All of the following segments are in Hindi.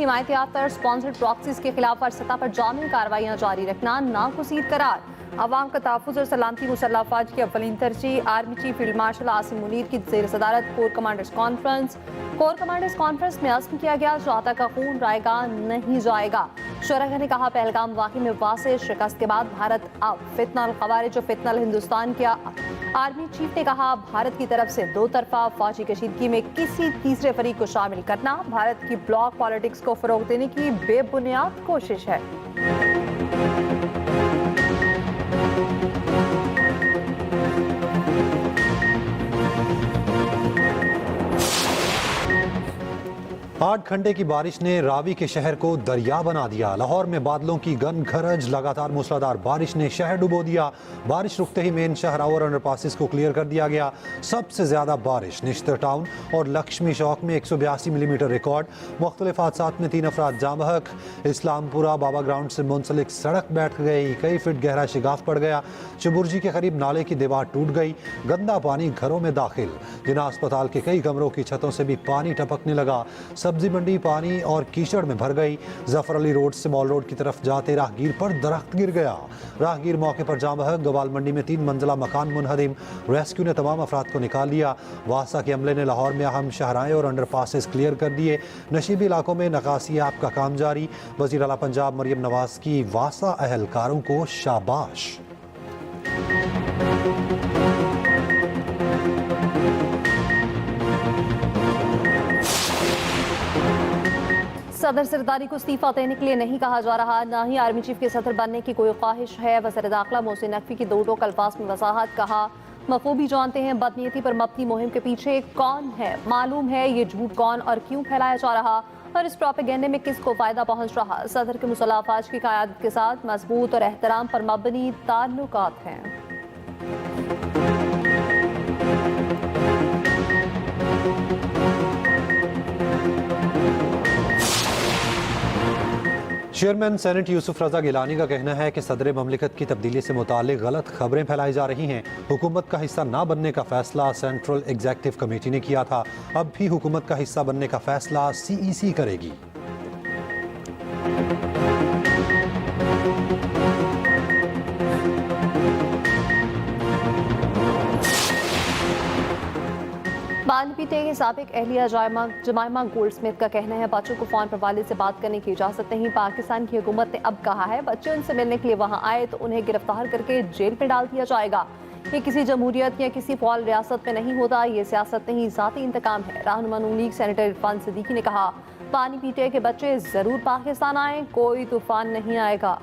हिमायत याफ्ता और स्पॉन्सर्ड प्रॉक्सीज के खिलाफ हर सतह पर जामी कार्रवाइयां जारी रखना नागुज़ीर करार। अवाम का तहफ़्फ़ुज़ और सलामती मुसल्लह अफ़वाज की अव्वलीन तरजीह। Army chief field marshal Asim Munir की ज़ेर सदारत कोर कमांडर्स कॉन्फ्रेंस में अज़्म किया गया, जाता का खून रायगा नहीं जाएगा। शुरा ने कहा, पहलगाम वाक़ई में वाज़ेह शिकस्त के बाद भारत अब फितनल ख़वारिज और फितनल हिंदुस्तान किया। आर्मी चीफ ने कहा, भारत की तरफ से दो तरफा फौजी कशीदगी में किसी तीसरे फरीक को शामिल करना भारत की ब्लॉक पॉलिटिक्स को फ़रोग़ देने की बेबुनियाद कोशिश है। आठ घंटे की बारिश ने रावी के शहर को दरिया बना दिया। लाहौर में बादलों की गन गरज, लगातार मूसलाधार बारिश ने शहर डुबो दिया। बारिश रुकते ही मेन शहरावर अंडरपासिस को क्लियर कर दिया गया। सबसे ज्यादा बारिश निश्तर टाउन और लक्ष्मी चौक में 182 मिलीमीटर रिकॉर्ड। मुख्तलिफ हादसात में 3 अफराद जाँ बहक। इस्लामपुरा बाबा ग्राउंड से मुंसलिक सड़क बैठ गई, कई फीट गहरा शिगाफ पड़ गया। चबुर्जी के करीब नाले की दीवार टूट गई। गंदा पानी घरों में दाखिल। जिना अस्पताल के कई कमरों की छतों से भी पानी टपकने लगा। सब्जी मंडी पानी और कीचड़ में भर गई। जफर अली रोड से मॉल रोड की तरफ जाते राहगीर पर दरख्त गिर गया। राहगीर मौके पर जाँ बहक। गवाल मंडी में 3 मंजिला मकान मुनहदिम। रेस्क्यू ने तमाम अफराद को निकाल लिया। वासा के अमले ने लाहौर में अहम शहराएं और अंडरपासेस क्लियर कर दिए। नशीबी इलाकों में नकासी ऐप का काम जारी। वज़ीर आला पंजाब मरियम नवाज की वासा अहलकारों को शाबाश। सदर सरदारी को इस्तीफा देने के लिए नहीं कहा जा रहा, ना ही आर्मी चीफ के सदर बनने की कोई ख्वाहिश है। वज़ीर दाखिला मोहसिन नकवी की दो टोक अल्फाज में वजाहत। कहा, बखूबी जानते हैं बदनीयती पर मबनी मुहिम के पीछे कौन है। मालूम है ये झूठ कौन और क्यों फैलाया जा रहा और इस प्रोपेगेंडे में किसको फायदा पहुंच रहा। सदर के मुसल्लह अफवाज की क़यादत के साथ मजबूत और एहतराम पर मबनी ताल्लुकात हैं। चेयरमैन सेनेट यूसुफ रजा गिलानी का कहना है कि सदर ममलिकत की तब्दीली से मुताल्लिक गलत खबरें फैलाई जा रही हैं। हुकूमत का हिस्सा ना बनने का फैसला सेंट्रल एग्जीक्यूटिव कमेटी ने किया था, अब भी हुकूमत का हिस्सा बनने का फैसला CEC करेगी। बानपीटे के साबिक एहलिया जमाइमा गोल्डस्मिथ का कहना है, बच्चों को फोन पर वालिद से बात करने की इजाजत नहीं। पाकिस्तान की हुकूमत ने अब कहा है, बच्चे उनसे मिलने के लिए वहां आए तो उन्हें गिरफ्तार करके जेल में डाल दिया जाएगा। ये किसी जमहूरियत या किसी फौल रियासत में नहीं होता, ये सियासत नहीं, ज़ाती इंतकाम है। रहनुमा नून लीग सेनेटर इरफान सिद्दीकी ने कहा, बानपीटे के बच्चे जरूर पाकिस्तान आए, कोई तूफान नहीं आएगा।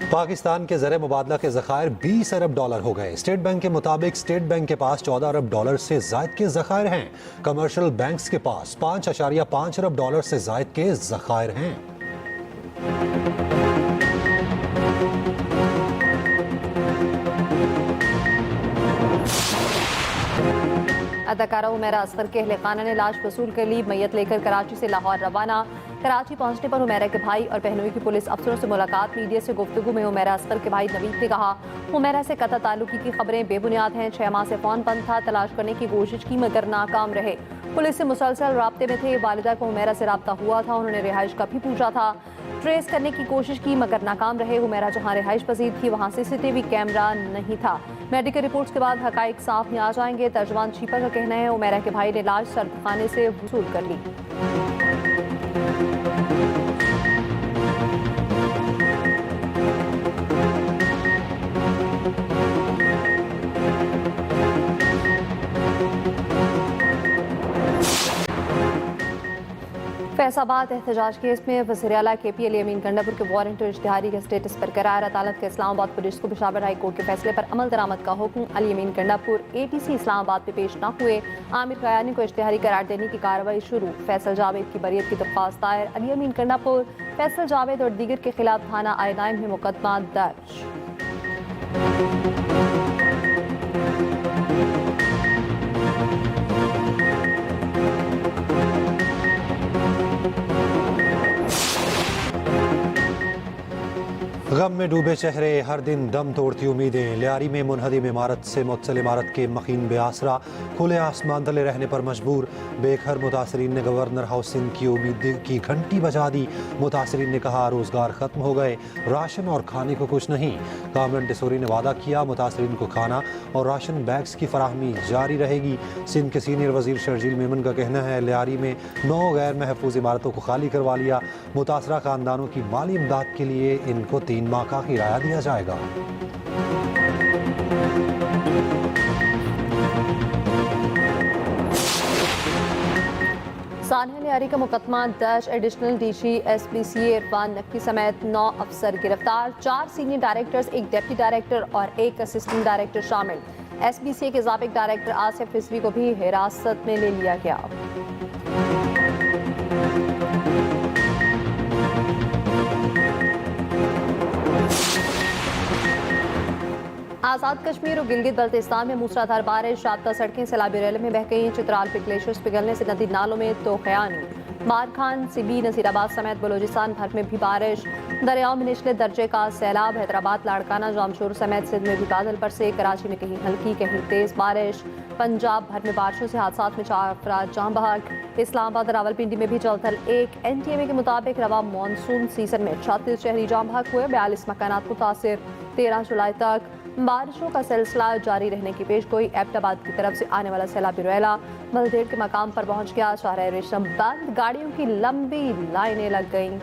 पाकिस्तान के ज़र मुबादला के ज़खायर 20 अरब डॉलर हो गए। स्टेट बैंक के मुताबिक स्टेट बैंक के पास 14 अरब डॉलर से ज़ायद के ज़खायर हैं। कमर्शियल बैंक्स के पास 5.5 अरब डॉलर से ज़ायद के ज़खायर हैं। अदाकारा हुमैरा असगर के अहले खाना ने लाश वसूल कर ली। मैयत लेकर कराची से लाहौर रवाना। कराची पहुंचने पर हुमैरा के भाई और बहनोई की पुलिस अफसरों से मुलाकात। मीडिया से गुफ्तगू में हुमैरा असगर के भाई नवीद ने कहा, हुमैरा से कतई ताल्लुकी की खबरें बेबुनियाद हैं। 6 माह से फोन बंद था, तलाश करने की कोशिश की मगर नाकाम रहे। पुलिस से मुसलसल राब्ते में थे। वालिदा को हुमैरा से रब्ता हुआ था, उन्होंने रिहाइश का भी पूछा था, ट्रेस करने की कोशिश की मगर नाकाम रहे। हुमैरा जहां रिहाइश पजीर थी वहां CCTV कैमरा नहीं था। मेडिकल रिपोर्ट्स के बाद हकाइक साफ में आ जाएंगे। तर्जमान छीपा का कहना है, हुमैरा के भाई ने लाश सर्दखाने से वसूल कर ली। फैसलाबाद एहतजाज केस में वज़ीर आला KP अली अमीन गंडापुर के वारंट और इश्तिहारी के स्टेटस बरकरार। अदालत के इस्लामाबाद पुलिस को पेशावर हाई कोर्ट के फैसले पर अमल दरामद का हुक्म। अली अमीन गंडापुर ATC इस्लामाबाद में पेश न हुए। आमिर खयानी को इश्तिहारी करार देने की कार्रवाई शुरू। फैसल जावेद की बरियत की दरख्वास्त दायर। अली अमीन गंडापुर, फैसल जावेद और दीगर के खिलाफ थाना आयनाइन में मुकदमा दर्ज। गम में में डूबे चेहरे, हर दिन दम तोड़ती उम्मीदें। लियारी में मुनहदिम इमारत से मुत्तसिल इमारत के मकीन बेआसरा, खुले आसमान तले रहने पर मजबूर। बेघर मुतासरीन ने गवर्नर हाउस सिंध की उम्मीद की घंटी बजा दी। मुतासरीन ने कहा रोजगार खत्म हो गए, राशन और खाने को कुछ नहीं। कामरान टेसोरी ने वादा किया मुतासरीन को खाना और राशन बैग्स की फराहमी जारी रहेगी। सिंध के सीनियर वजीर शर्जील मेमन का कहना है लियारी में 9 गैर महफूज इमारतों को खाली करवा लिया। मुतासरा खानदानों की माली इमदाद के लिए इनको 3 माह का किराया दिया जाएगा। सानिया लियारी का मुकदमा दर्ज। Additional DC SPCA Irfan Naqvi समेत 9 अफसर गिरफ्तार। 4 सीनियर डायरेक्टर्स, 1 डिप्टी डायरेक्टर और 1 असिस्टेंट डायरेक्टर शामिल। SPCA के साबिक डायरेक्टर आसिफ रिजवी को भी हिरासत में ले लिया गया। आज़ाद कश्मीर और गिलगित बल्तिस्तान में मूसलाधार बारिश, राब्ता सड़कें सैलाबी रैली में बह गई। चित्राल पे ग्लेशियर्स पिघलने से नदी नालों में तोखयानी। बारखान, सिबी, नसीराबाद समेत बलोचिस्तान भर में भी बारिश। दरियाओं में निचले दर्जे का सैलाब। हैदराबाद, लाड़काना, जामशोर समेत सिंध में भी बादल बरसे। कराची में कहीं हल्की कहीं तेज बारिश। पंजाब भर में बारिशों से हादसात में 4 अफराद जाँ बहक। इस्लामाबाद, रावलपिंडी में भी जलथल 1। NTMA के मुताबिक रवा मानसून सीजन में 36 शहरी जाँ बहक हुए, 42 मकानात मुतासिर। 13 जुलाई तक बारिशों का सिलसिला जारी रहने की पेशगोई। एबटाबाद की तरफ से आने वाला सैलाबी रैला मलदेड़ के मकाम पर पहुंच गया। शाहराह रेशम बंद, गाड़ियों की लंबी लाइनें लग गईं।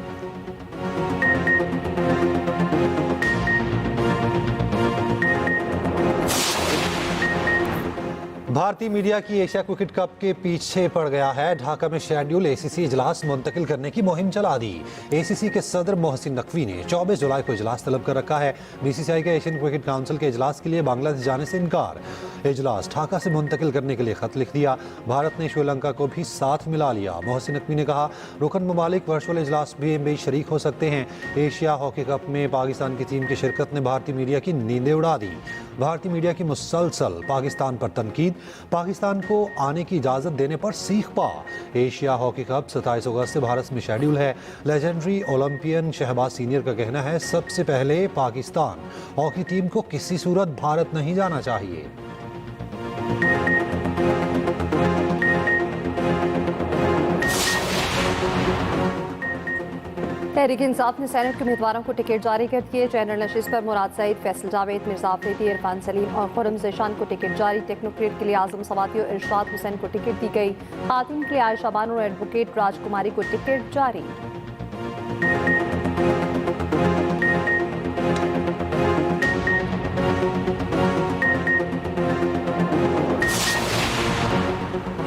भारतीय मीडिया की एशिया क्रिकेट कप के पीछे पड़ गया है। ढाका में शेड्यूल ACC इजलास मुंतकिल करने की मुहिम चला दी। ACC के सदर मोहसिन नकवी ने 24 जुलाई को इजलास तलब कर रखा है। BCCI के एशियन क्रिकेट काउंसिल के इजलास के लिए बांग्लादेश जाने से इनकार। इजलास ढाका से मुंतकिल करने के लिए खत लिख दिया। भारत ने श्रीलंका को भी साथ मिला लिया। मोहसिन नकवी ने कहा रुकन ममालिक वर्चुअल इजलास में शरीक हो सकते हैं। एशिया हॉकी कप में पाकिस्तान की टीम की शिरकत ने भारतीय मीडिया की नींदें उड़ा दी। भारतीय मीडिया की मुसलसल पाकिस्तान पर तनकीद, पाकिस्तान को आने की इजाजत देने पर सीख पा। एशिया हॉकी कप 27 अगस्त से भारत में शेड्यूल है। लेजेंडरी ओलंपियन शहबाज सीनियर का कहना है सबसे पहले पाकिस्तान हॉकी टीम को किसी सूरत भारत नहीं जाना चाहिए। तहरीक इंसाफ ने सेनेट के उम्मीदवारों को टिकट जारी कर दिए। जनरल नशिस्त पर मुराद सईद, फैसल जावेद, मिर्जा अफरीदी, इरफान सलीम और खुरम ज़ेशान को टिकट जारी। टेक्नोक्रेट के लिए आजम सवाती और इरशाद हुसैन को टिकट दी गई। खातिन के लिए आयशा बानो और एडवोकेट राजकुमारी को टिकट जारी।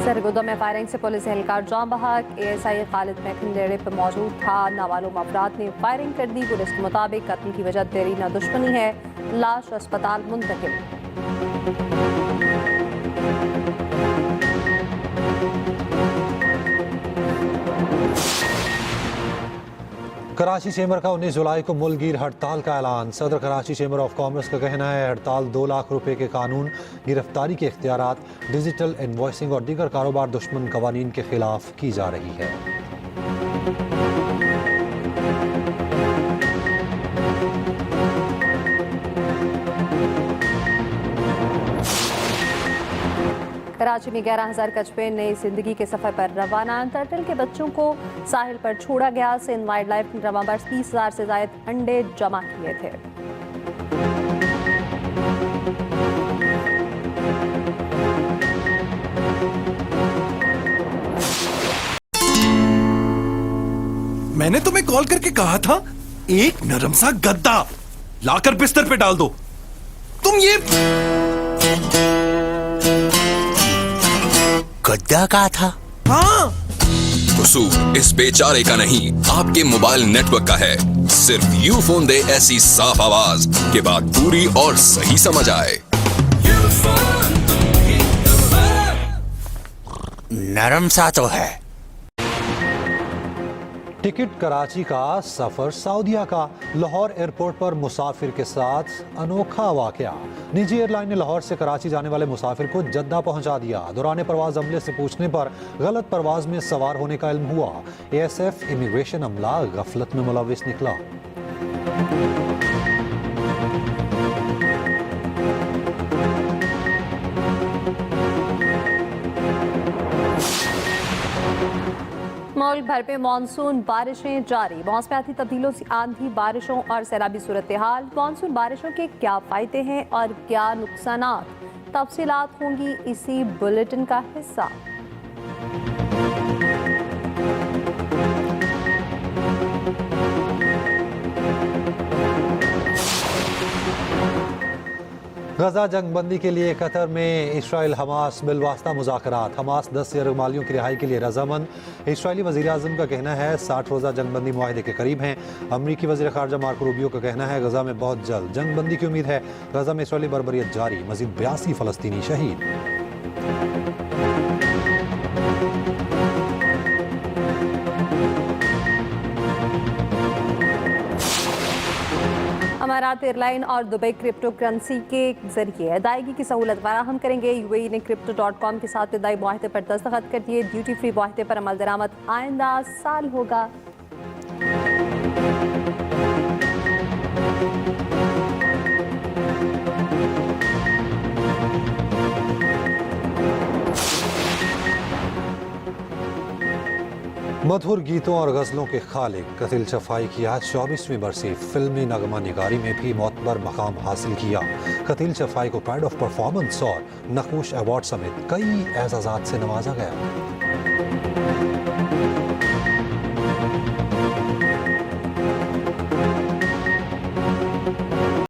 सरगोदा में फायरिंग से पुलिस एहलकार जाँ बहक। ASI खालिद महखन डेरे पर मौजूद था। नामालूम अफराद ने फायरिंग कर दी। पुलिस के मुताबिक कत्ल की वजह देरीना दुश्मनी है। लाश अस्पताल मुंतकिल। कराची चेंबर का 19 जुलाई को मुल्कगीर हड़ताल का ऐलान। सदर कराची चेंबर ऑफ कॉमर्स का कहना है हड़ताल 2 लाख रुपए के कानून, गिरफ्तारी के इख्तियारात, डिजिटल इनवॉइसिंग और दीगर कारोबार दुश्मन कवानीन के खिलाफ की जा रही है। कराची में 11,000 कछुए नई जिंदगी के सफर पर रवाना। टर्टल के बच्चों को साहिल पर छोड़ा गया। सिंध वाइल्ड लाइफ ने रवा बर्स 30,000 से ज्यादा अंडे जमा किए थे। मैंने तुम्हें कॉल करके कहा था एक नरम सा गद्दा लाकर बिस्तर पे डाल दो। तुम ये गद्दा कहा था? हाँ, कसूर इस बेचारे का नहीं, आपके मोबाइल नेटवर्क का है। सिर्फ यूफोन दे ऐसी साफ आवाज कि बात पूरी और सही समझ आए। नरम सा तो है। टिकट कराची का, सफर सऊदीया का। लाहौर एयरपोर्ट पर मुसाफिर के साथ अनोखा वाकया। निजी एयरलाइन ने लाहौर से कराची जाने वाले मुसाफिर को जद्दा पहुंचा दिया। दौरान परवाज अमले से पूछने पर गलत परवाज में सवार होने का इल्म हुआ। ASF इमिग्रेशन अमला गफलत में मुलविस निकला। मुल्क भर में मानसून बारिशें जारी। मौसमियाती तब्दीलियों से आंधी, बारिशों और सैलाबी सूरत हाल। मानसून बारिशों के क्या फायदे हैं और क्या नुकसानात, तफसीलात होंगी इसी बुलेटिन का हिस्सा। गजा जंगबंदी के लिए कतर में इसराइल हमास बिलवास्ता मुज़ाकरात। हमास 10 यरगमालियों की रिहाई के लिए रजामंद। इसराइली वज़ीर आज़म का कहना है 60 रोज़ा जंगबंदी मुआहदे के करीब हैं। अमरीकी वज़ीर ख़ारजा मार्को रूबियो का कहना है गजा में बहुत जल्द जंगबंदी की उम्मीद है। गजा में इसराइली बर्बरियत जारी, मज़ीद 82 फ़लस्तीनी शहीद। अमारात एयरलाइन और दुबई क्रिप्टो करेंसी के जरिए अदायगी की सहूलत फराहम करेंगे। यूएई ने crypto.com के साथ इब्तदाई मुआहदे पर दस्तखत कर दिए। ड्यूटी फ्री मुआहदे पर अमल दरामद आइंदा साल होगा। मधुर गीतों और गज़लों के खालिक कतिल शफ़ाई की आज 24वीं बरसी फिल्मी नगमा निगारी में भी मोतबर मकाम हासिल किया। कतिल शफ़ाई को प्राइड ऑफ परफॉर्मेंस और नक्श अवार्ड समेत कई एजाज़ात से नवाजा गया।